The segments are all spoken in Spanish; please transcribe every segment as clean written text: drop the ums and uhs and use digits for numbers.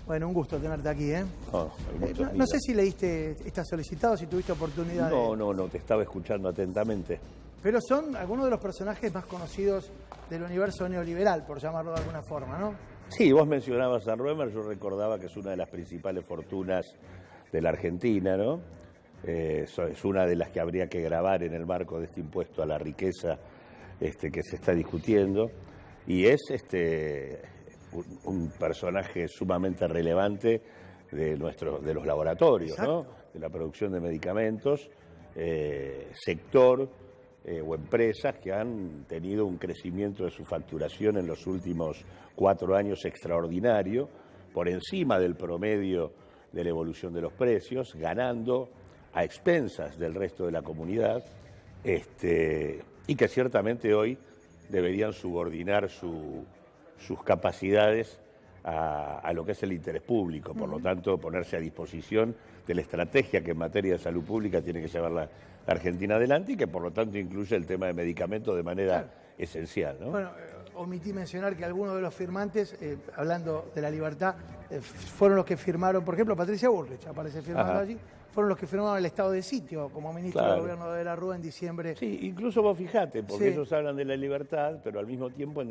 Bueno, un gusto tenerte aquí, ¿eh? No sé si leíste esta solicitada, si tuviste oportunidad No, te estaba escuchando atentamente. Pero son algunos de los personajes más conocidos del universo neoliberal, por llamarlo de alguna forma, ¿no? Sí, vos mencionabas a Roemer, yo recordaba que es una de las principales fortunas de la Argentina, ¿no? Es una de las que habría que grabar en el marco de este impuesto a la riqueza que se está discutiendo. Y es un personaje sumamente relevante de los laboratorios, ¿no? De la producción de medicamentos, sector o empresas que han tenido un crecimiento de su facturación en los últimos 4 años extraordinario, por encima del promedio de la evolución de los precios, ganando a expensas del resto de la comunidad, y que ciertamente hoy deberían subordinar sus capacidades a lo que es el interés público, por lo tanto ponerse a disposición de la estrategia que en materia de salud pública tiene que llevar la Argentina adelante y que por lo tanto incluye el tema de medicamentos de manera esencial, ¿no? Bueno, omití mencionar que algunos de los firmantes, hablando de la libertad, fueron los que firmaron, por ejemplo, Patricia Bullrich aparece firmando allí, fueron los que firmaron el estado de sitio como ministro del gobierno de la Rúa en diciembre. Sí, incluso vos fijate, porque ellos hablan de la libertad, pero al mismo tiempo,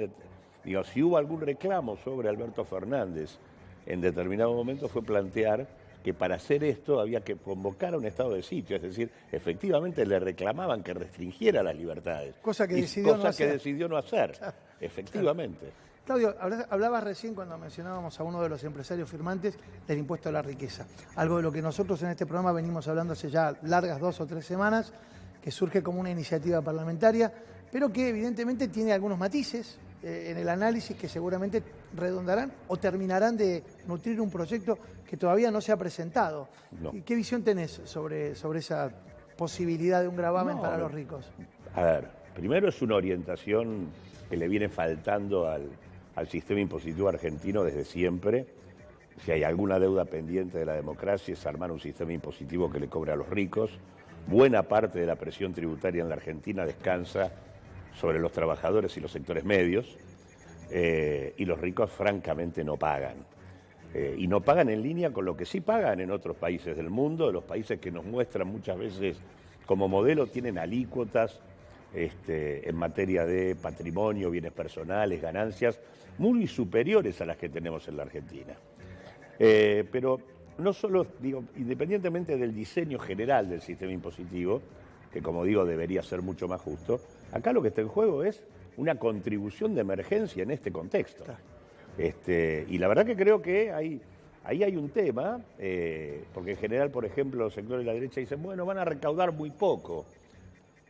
si hubo algún reclamo sobre Alberto Fernández, en determinado momento fue plantear que para hacer esto había que convocar a un estado de sitio, es decir, efectivamente le reclamaban que restringiera las libertades. Cosa que decidió no hacer, efectivamente. Claudio, hablabas recién cuando mencionábamos a uno de los empresarios firmantes del impuesto a la riqueza. Algo de lo que nosotros en este programa venimos hablando hace ya largas 2 o 3 semanas, que surge como una iniciativa parlamentaria, pero que evidentemente tiene algunos matices en el análisis que seguramente redondarán o terminarán de nutrir un proyecto que todavía no se ha presentado. No. ¿Qué visión tenés sobre esa posibilidad de un gravamen para los ricos? A ver, primero es una orientación que le viene faltando al sistema impositivo argentino desde siempre. Si hay alguna deuda pendiente de la democracia es armar un sistema impositivo que le cobre a los ricos. Buena parte de la presión tributaria en la Argentina descansa sobre los trabajadores y los sectores medios, y los ricos francamente no pagan. Y no pagan en línea con lo que sí pagan en otros países del mundo. Los países que nos muestran muchas veces como modelo tienen alícuotas en materia de patrimonio, bienes personales, ganancias, muy superiores a las que tenemos en la Argentina. Pero no solo, independientemente del diseño general del sistema impositivo, que como digo debería ser mucho más justo, acá lo que está en juego es una contribución de emergencia en este contexto. Y la verdad que creo que ahí hay un tema, porque en general, por ejemplo, los sectores de la derecha dicen, bueno, van a recaudar muy poco.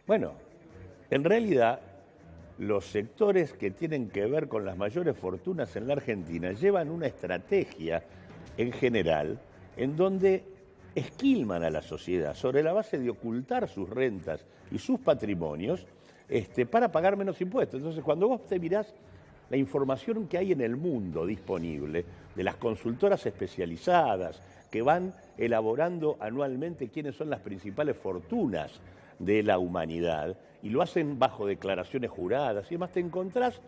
Bueno, en realidad, los sectores que tienen que ver con las mayores fortunas en la Argentina llevan una estrategia en general en donde esquilman a la sociedad sobre la base de ocultar sus rentas y sus patrimonios para pagar menos impuestos. Entonces, cuando vos te mirás la información que hay en el mundo disponible de las consultoras especializadas que van elaborando anualmente quiénes son las principales fortunas de la humanidad y lo hacen bajo declaraciones juradas y además te encontrás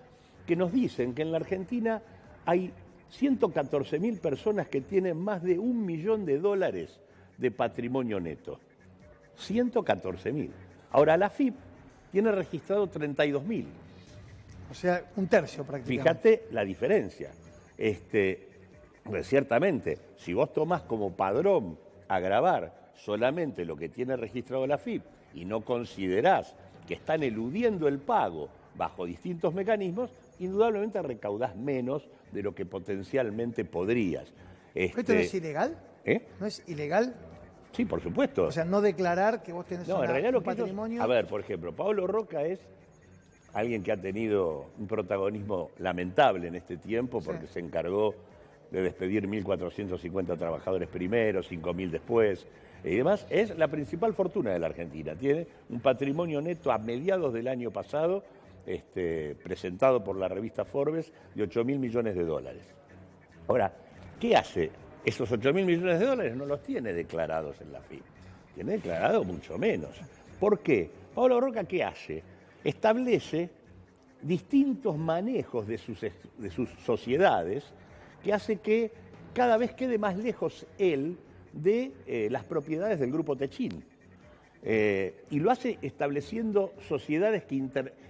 que nos dicen que en la Argentina hay 114.000 personas que tienen más de $1 millón de patrimonio neto. 114.000. Ahora, la AFIP tiene registrado 32.000. O sea, un tercio prácticamente. Fíjate la diferencia. Pues ciertamente, si vos tomás como padrón a grabar solamente lo que tiene registrado la AFIP y no considerás que están eludiendo el pago bajo distintos mecanismos, indudablemente recaudás menos de lo que potencialmente podrías. ¿Esto no es ilegal? ¿No es ilegal? Sí, por supuesto. O sea, no declarar que vos tenés un patrimonio... A ver, por ejemplo, Pablo Roca es alguien que ha tenido un protagonismo lamentable en este tiempo porque se encargó de despedir 1.450 trabajadores primero, 5.000 después, y demás. Es la principal fortuna de la Argentina. Tiene un patrimonio neto a mediados del año pasado, presentado por la revista Forbes, de $8.000 millones. Ahora, ¿qué hace? Esos $8.000 millones no los tiene declarados en la AFIP. Tiene declarado mucho menos. ¿Por qué? Pablo Roca, ¿qué hace? Establece distintos manejos de sus sociedades que hace que cada vez quede más lejos él de las propiedades del Grupo Techin. Y lo hace estableciendo sociedades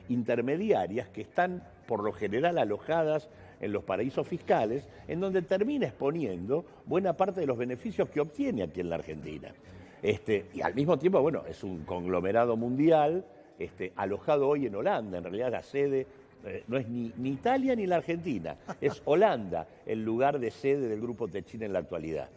intermediarias que están por lo general alojadas en los paraísos fiscales, en donde termina exponiendo buena parte de los beneficios que obtiene aquí en la Argentina. Y al mismo tiempo, bueno, es un conglomerado mundial, alojado hoy en Holanda. En realidad la sede no es ni Italia ni la Argentina, es Holanda el lugar de sede del Grupo Techin en la actualidad.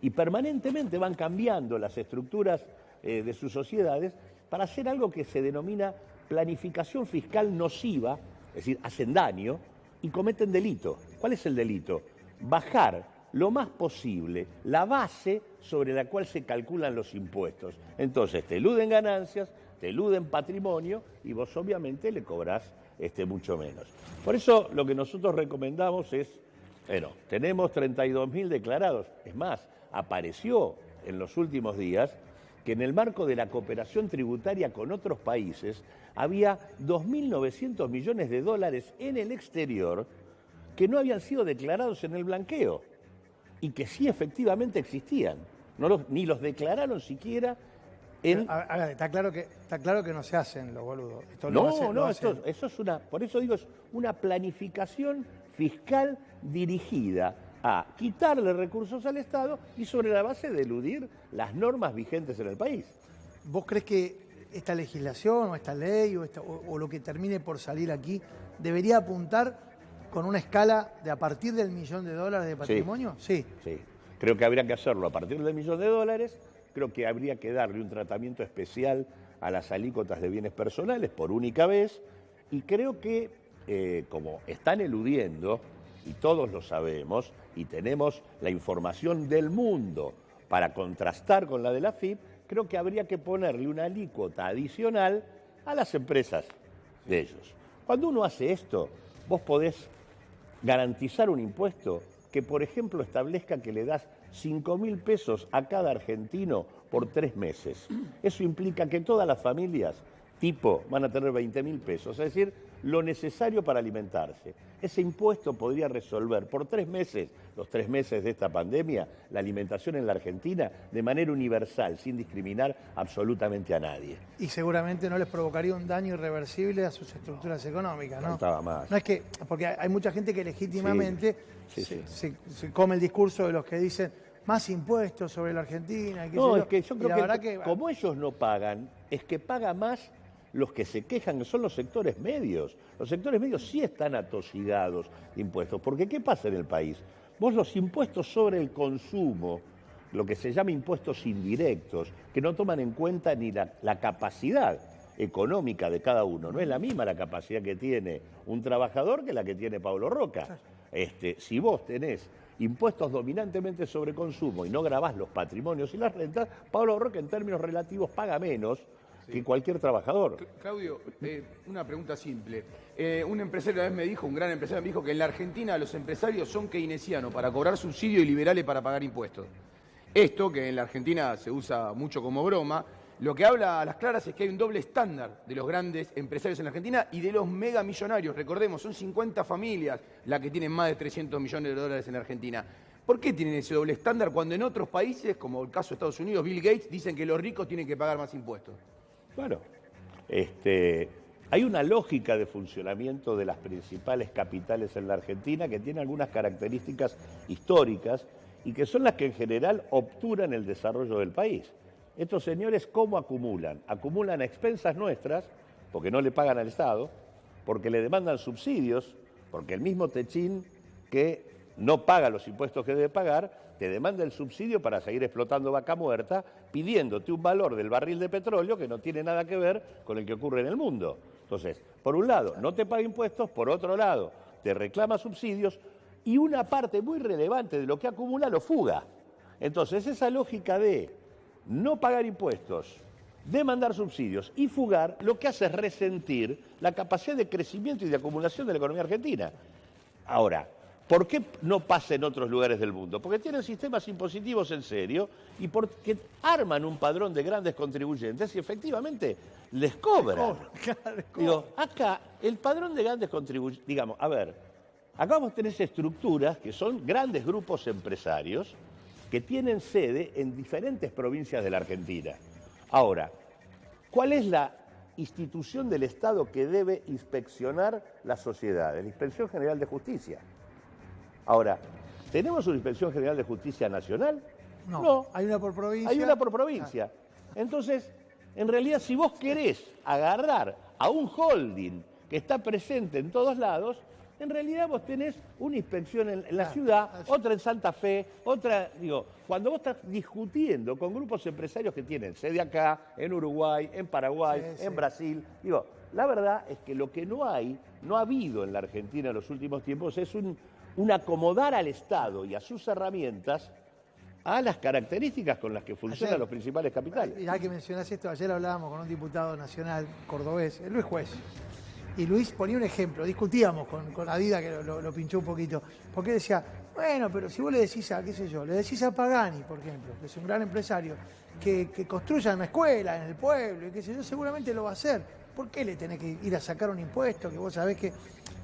Y permanentemente van cambiando las estructuras de sus sociedades para hacer algo que se denomina planificación fiscal nociva, es decir, hacen daño y cometen delito. ¿Cuál es el delito? Bajar lo más posible la base sobre la cual se calculan los impuestos. Entonces te eluden ganancias, te eluden patrimonio y vos obviamente le cobrás mucho menos. Por eso lo que nosotros recomendamos es, bueno, tenemos 32.000 declarados. Es más, apareció en los últimos días que en el marco de la cooperación tributaria con otros países había 2.900 millones de dólares en el exterior que no habían sido declarados en el blanqueo y que sí efectivamente existían. Ni los declararon siquiera en... A ver, está claro que no se hacen los boludos. Eso es por eso digo, es una planificación fiscal dirigida a quitarle recursos al Estado y sobre la base de eludir las normas vigentes en el país. ¿Vos crees que esta legislación o esta ley o lo que termine por salir aquí debería apuntar con una escala de a partir del $1 millón de patrimonio? Sí. Creo que habría que hacerlo a partir del $1 millón. Creo que habría que darle un tratamiento especial a las alícuotas de bienes personales por única vez. Y creo que, como están eludiendo, y todos lo sabemos, y tenemos la información del mundo para contrastar con la de la AFIP, creo que habría que ponerle una alícuota adicional a las empresas de ellos. Cuando uno hace esto, vos podés garantizar un impuesto que, por ejemplo, establezca que le das 5.000 pesos a cada argentino por 3 meses. Eso implica que todas las familias van a tener 20.000 pesos, es decir, lo necesario para alimentarse. Ese impuesto podría resolver por 3 meses, los 3 meses de esta pandemia, la alimentación en la Argentina de manera universal, sin discriminar absolutamente a nadie. Y seguramente no les provocaría un daño irreversible a sus estructuras económicas, ¿no? Faltaba más. No es que, porque hay mucha gente que legítimamente se come el discurso de los que dicen más impuestos sobre la Argentina. No, es que yo creo que como ellos no pagan, es que paga más los que se quejan, que son los sectores medios. Los sectores medios sí están atosigados de impuestos. Porque ¿qué pasa en el país? Vos los impuestos sobre el consumo, lo que se llama impuestos indirectos, que no toman en cuenta ni la capacidad económica de cada uno. No es la misma la capacidad que tiene un trabajador que la que tiene Pablo Roca. Si vos tenés impuestos dominantemente sobre consumo y no gravás los patrimonios y las rentas, Pablo Roca en términos relativos paga menos que cualquier trabajador. Claudio, una pregunta simple. Un empresario una vez me dijo, un gran empresario me dijo que en la Argentina los empresarios son keynesianos para cobrar subsidio y liberales para pagar impuestos. Esto, que en la Argentina se usa mucho como broma, lo que habla a las claras es que hay un doble estándar de los grandes empresarios en la Argentina y de los megamillonarios. Recordemos, son 50 familias las que tienen más de 300 millones de dólares en la Argentina. ¿Por qué tienen ese doble estándar cuando en otros países, como el caso de Estados Unidos, Bill Gates, dicen que los ricos tienen que pagar más impuestos? Claro, hay una lógica de funcionamiento de las principales capitales en la Argentina que tiene algunas características históricas y que son las que en general obturan el desarrollo del país. Estos señores, ¿cómo acumulan? Acumulan a expensas nuestras, porque no le pagan al Estado, porque le demandan subsidios, porque el mismo Techin que no paga los impuestos que debe pagar, te demanda el subsidio para seguir explotando vaca muerta, pidiéndote un valor del barril de petróleo que no tiene nada que ver con el que ocurre en el mundo. Entonces, por un lado, no te paga impuestos, por otro lado, te reclama subsidios y una parte muy relevante de lo que acumula lo fuga. Entonces, esa lógica de no pagar impuestos, demandar subsidios y fugar, lo que hace es resentir la capacidad de crecimiento y de acumulación de la economía argentina. Ahora, ¿por qué no pasa en otros lugares del mundo? Porque tienen sistemas impositivos en serio y porque arman un padrón de grandes contribuyentes y efectivamente les cobran. Digo, acá el padrón de grandes contribuyentes, digamos, a ver, acá vos tenés estructuras que son grandes grupos empresarios que tienen sede en diferentes provincias de la Argentina. Ahora, ¿cuál es la institución del Estado que debe inspeccionar las sociedades? La Inspección General de Justicia. Ahora, ¿tenemos una Inspección General de Justicia nacional? No, hay una por provincia. Hay una por provincia. Entonces, en realidad, si vos querés agarrar a un holding que está presente en todos lados, en realidad vos tenés una inspección en la ciudad, otra en Santa Fe, otra, digo, cuando vos estás discutiendo con grupos empresarios que tienen sede acá, en Uruguay, en Paraguay, en Brasil, digo, la verdad es que lo que no ha habido en la Argentina en los últimos tiempos es un acomodar al Estado y a sus herramientas a las características con las que funcionan los principales capitales. Ya que mencionás esto, ayer hablábamos con un diputado nacional cordobés, Luis Juez, y Luis ponía un ejemplo, discutíamos con Adida, que lo pinchó un poquito, porque decía, bueno, pero si vos le decís a, qué sé yo, le decís a Pagani, por ejemplo, que es un gran empresario, que construya una escuela en el pueblo, y qué sé yo, seguramente lo va a hacer. ¿Por qué le tenés que ir a sacar un impuesto que vos sabés que,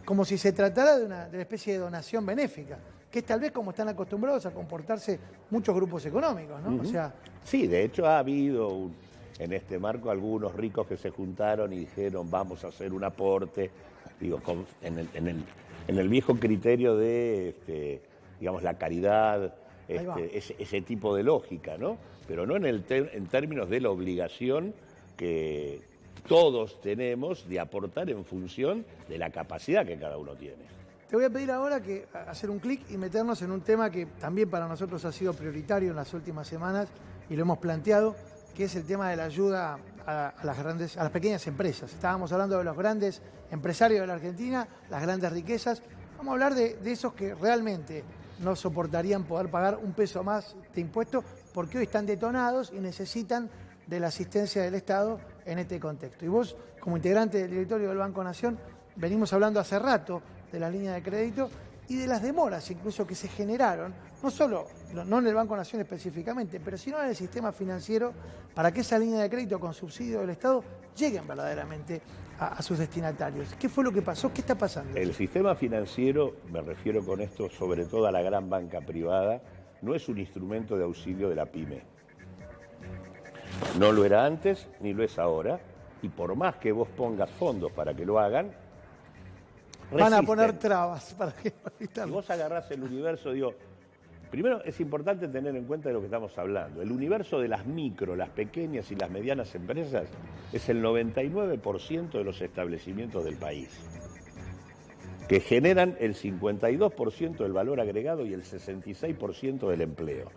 como si se tratara de una especie de donación benéfica, que es tal vez como están acostumbrados a comportarse muchos grupos económicos, ¿no? O sea, sí, de hecho ha habido en este marco algunos ricos que se juntaron y dijeron vamos a hacer un aporte, digo, en el viejo criterio de, digamos, la caridad, ese tipo de lógica, ¿no? Pero no en términos de la obligación que todos tenemos de aportar en función de la capacidad que cada uno tiene. Te voy a pedir ahora que hacer un clic y meternos en un tema que también para nosotros ha sido prioritario en las últimas semanas y lo hemos planteado, que es el tema de la ayuda a las pequeñas empresas. Estábamos hablando de los grandes empresarios de la Argentina, las grandes riquezas. Vamos a hablar de esos que realmente no soportarían poder pagar un peso más de impuestos porque hoy están detonados y necesitan de la asistencia del Estado en este contexto. Y vos, como integrante del directorio del Banco Nación, venimos hablando hace rato de la línea de crédito y de las demoras incluso que se generaron, no en el Banco Nación específicamente, pero sino en el sistema financiero, para que esa línea de crédito con subsidio del Estado lleguen verdaderamente a sus destinatarios. ¿Qué fue lo que pasó? ¿Qué está pasando? El sistema financiero, me refiero con esto sobre todo a la gran banca privada, no es un instrumento de auxilio de la pyme. No lo era antes ni lo es ahora, y por más que vos pongas fondos para que lo hagan, van a poner trabas para que lo evitan. Si vos agarrás el universo, digo, primero es importante tener en cuenta de lo que estamos hablando. El universo de las micro, las pequeñas y las medianas empresas es el 99% de los establecimientos del país, que generan el 52% del valor agregado y el 66% del empleo.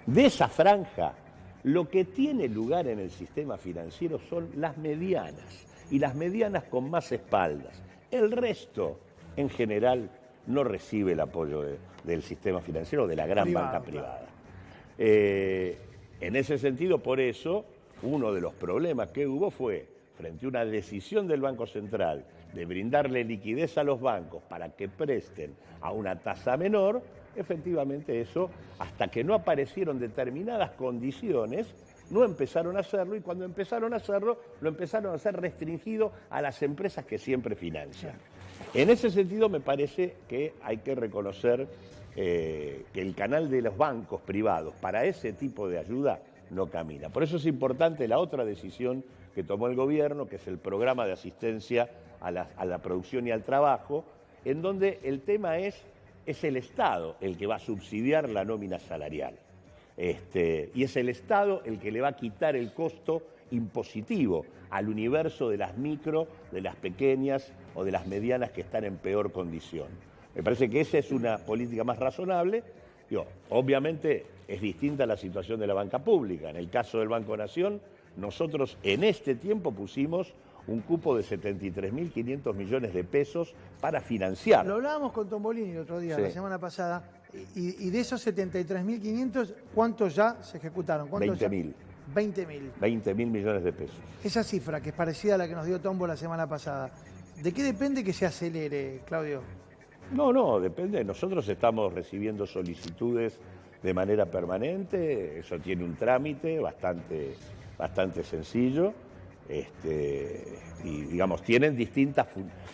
De esa franja, lo que tiene lugar en el sistema financiero son las medianas, y las medianas con más espaldas. El resto, en general, no recibe el apoyo del sistema financiero, de la gran banca privada. En ese sentido, por eso, uno de los problemas que hubo fue, frente a una decisión del Banco Central de brindarle liquidez a los bancos para que presten a una tasa menor, efectivamente eso, hasta que no aparecieron determinadas condiciones, no empezaron a hacerlo, y cuando empezaron a hacerlo, lo empezaron a hacer restringido a las empresas que siempre financian. En ese sentido, me parece que hay que reconocer que el canal de los bancos privados para ese tipo de ayuda no camina. Por eso es importante la otra decisión que tomó el gobierno, que es el programa de asistencia a la producción y al trabajo, en donde el tema es el Estado el que va a subsidiar la nómina salarial. Y es el Estado el que le va a quitar el costo impositivo al universo de las micro, de las pequeñas o de las medianas que están en peor condición. Me parece que esa es una política más razonable. Obviamente es distinta la situación de la banca pública. En el caso del Banco Nación, nosotros en este tiempo pusimos un cupo de 73.500 millones de pesos para financiar. Lo hablábamos con Tombolini el otro día, la semana pasada, y de esos 73.500, ¿cuántos ya se ejecutaron? 20.000. 20.000. 20.000 millones de pesos. Esa cifra, que es parecida a la que nos dio Tombo la semana pasada, ¿de qué depende que se acelere, Claudio? No, depende. Nosotros estamos recibiendo solicitudes de manera permanente, eso tiene un trámite bastante sencillo. Y digamos, tienen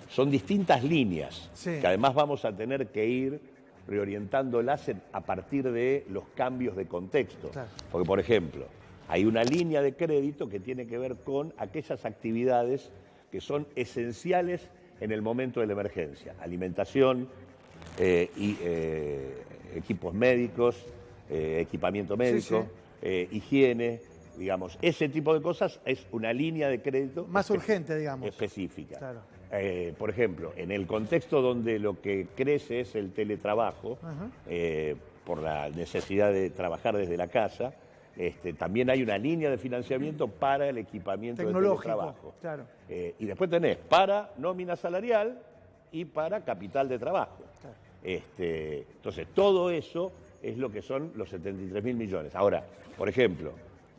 son distintas líneas, Sí. que además vamos a tener que ir reorientándolas a partir de los cambios de contexto. Claro. Porque, por ejemplo, hay una línea de crédito que tiene que ver con aquellas actividades que son esenciales en el momento de la emergencia. Alimentación, equipos médicos, equipamiento médico, higiene, digamos, ese tipo de cosas es una línea de crédito Más urgente, digamos. específica. Claro. Por ejemplo, en el contexto donde lo que crece es el teletrabajo, por la necesidad de trabajar desde la casa, también hay una línea de financiamiento para el equipamiento del teletrabajo. Claro. Y después tenés para nómina salarial y para capital de trabajo. Claro. Entonces, todo eso es lo que son los 73.000 millones. Ahora, por ejemplo,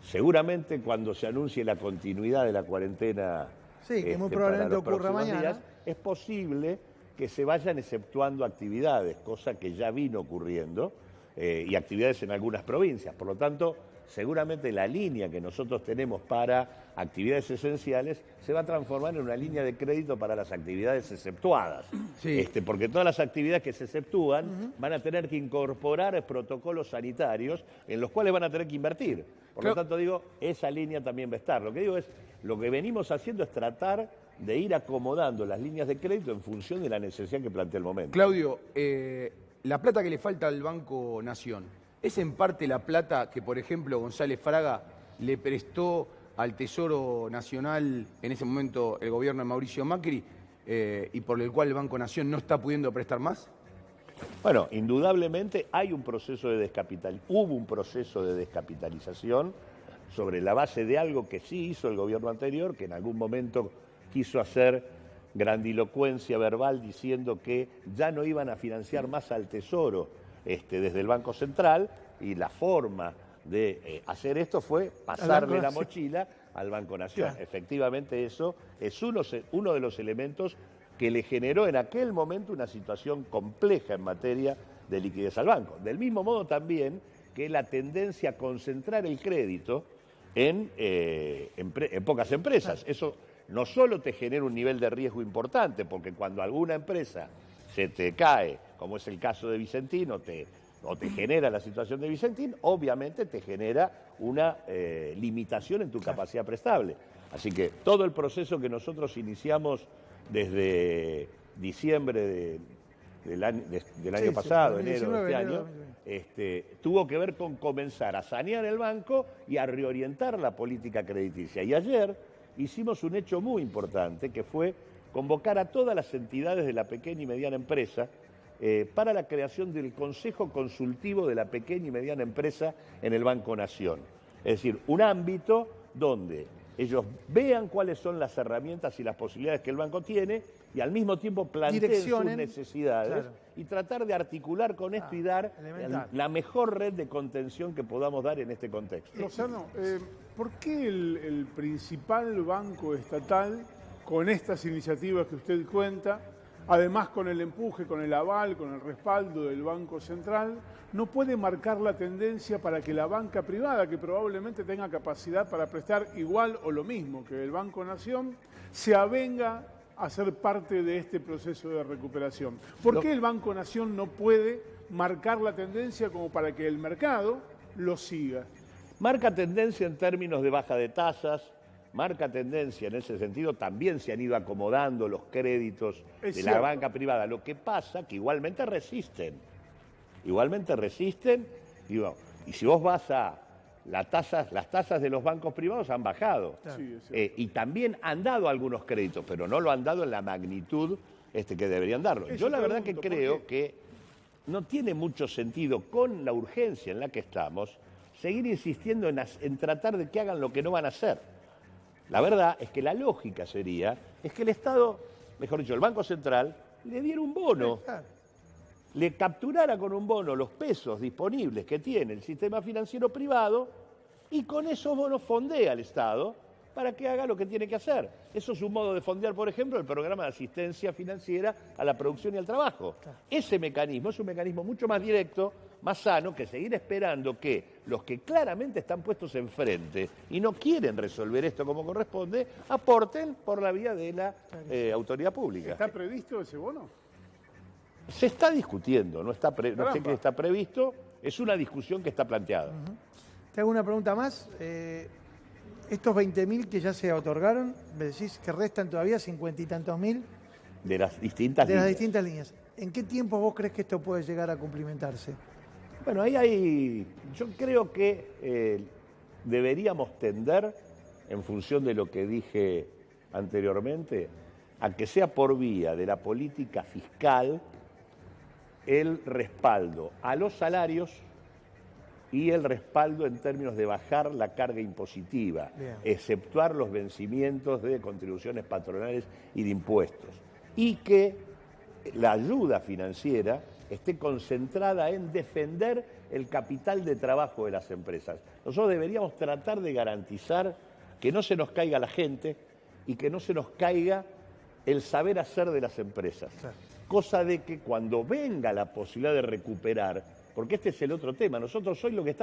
seguramente cuando se anuncie la continuidad de la cuarentena, Sí, que muy para probablemente los ocurra próximos mañana. días, es posible que se vayan exceptuando actividades, cosa que ya vino ocurriendo, y actividades en algunas provincias. Por lo tanto, seguramente la línea que nosotros tenemos para actividades esenciales se va a transformar en una línea de crédito para las actividades exceptuadas. Sí. Porque todas las actividades que se exceptúan van a tener que incorporar protocolos sanitarios en los cuales van a tener que invertir. Por lo tanto, digo, esa línea también va a estar. Lo que digo es, lo que venimos haciendo es tratar de ir acomodando las líneas de crédito en función de la necesidad que plantea el momento. Claudio, la plata que le falta al Banco Nación, ¿es en parte la plata que, por ejemplo, González Fraga le prestó al Tesoro Nacional en ese momento el gobierno de Mauricio Macri y por el cual el Banco Nación no está pudiendo prestar más? Bueno, indudablemente hubo un proceso de descapitalización sobre la base de algo que sí hizo el gobierno anterior, que en algún momento quiso hacer grandilocuencia verbal diciendo que ya no iban a financiar más al Tesoro desde el Banco Central, y la forma de hacer esto fue pasarle la mochila al Banco Nación. Claro. Efectivamente, eso es uno de los elementos que le generó en aquel momento una situación compleja en materia de liquidez al banco. Del mismo modo también que la tendencia a concentrar el crédito en pocas empresas. Eso no solo te genera un nivel de riesgo importante, porque cuando alguna empresa se te cae, como es el caso de Vicentín, o te genera la situación de Vicentín, obviamente te genera una limitación en tu capacidad prestable. Así que todo el proceso que nosotros iniciamos desde diciembre del año pasado, 2019, enero de este enero año, tuvo que ver con comenzar a sanear el banco y a reorientar la política crediticia. Y ayer hicimos un hecho muy importante, que fue convocar a todas las entidades de la pequeña y mediana empresa para la creación del Consejo Consultivo de la Pequeña y Mediana Empresa en el Banco Nación. Es decir, un ámbito donde ellos vean cuáles son las herramientas y las posibilidades que el banco tiene y al mismo tiempo planteen sus necesidades, claro, y tratar de articular con esto y dar la mejor red de contención que podamos dar en este contexto. Lozano, ¿por qué el principal banco estatal, con estas iniciativas que usted cuenta, además con el empuje, con el aval, con el respaldo del Banco Central, no puede marcar la tendencia para que la banca privada, que probablemente tenga capacidad para prestar igual o lo mismo que el Banco Nación, se avenga a ser parte de este proceso de recuperación? ¿Por qué el Banco Nación no puede marcar la tendencia como para que el mercado lo siga? Marca tendencia en términos de baja de tasas, marca tendencia en ese sentido, también se han ido acomodando los créditos de la banca privada. Lo que pasa que igualmente resisten, digo, y si vos vas a las tasas de los bancos privados han bajado, Sí, y también han dado algunos créditos, pero no lo han dado en la magnitud que deberían darlo. Yo la verdad que creo que no tiene mucho sentido, con la urgencia en la que estamos, seguir insistiendo en tratar de que hagan lo que no van a hacer. La verdad es que la lógica sería que el Estado, mejor dicho, el Banco Central, le diera un bono, le capturara con un bono los pesos disponibles que tiene el sistema financiero privado y con esos bonos fondea al Estado para que haga lo que tiene que hacer. Eso es un modo de fondear, por ejemplo, el programa de asistencia financiera a la producción y al trabajo. Ese mecanismo es un mecanismo mucho más directo, más sano que seguir esperando que los que claramente están puestos enfrente y no quieren resolver esto como corresponde, aporten por la vía de la autoridad pública. ¿Está previsto ese bono? Se está discutiendo, no sé Caramba. qué está previsto, es una discusión que está planteada. Te hago una pregunta más. Estos 20.000 que ya se otorgaron, me decís que restan todavía 50 y tantos mil De las distintas de las líneas. distintas líneas. ¿En qué tiempo vos crees que esto puede llegar a cumplimentarse? Bueno, yo creo que deberíamos tender, en función de lo que dije anteriormente, a que sea por vía de la política fiscal el respaldo a los salarios y el respaldo en términos de bajar la carga impositiva, Bien. exceptuar los vencimientos de contribuciones patronales y de impuestos, y que la ayuda financiera esté concentrada en defender el capital de trabajo de las empresas. Nosotros deberíamos tratar de garantizar que no se nos caiga la gente y que no se nos caiga el saber hacer de las empresas. Claro. Cosa de que cuando venga la posibilidad de recuperar, porque este es el otro tema, nosotros hoy lo que estamos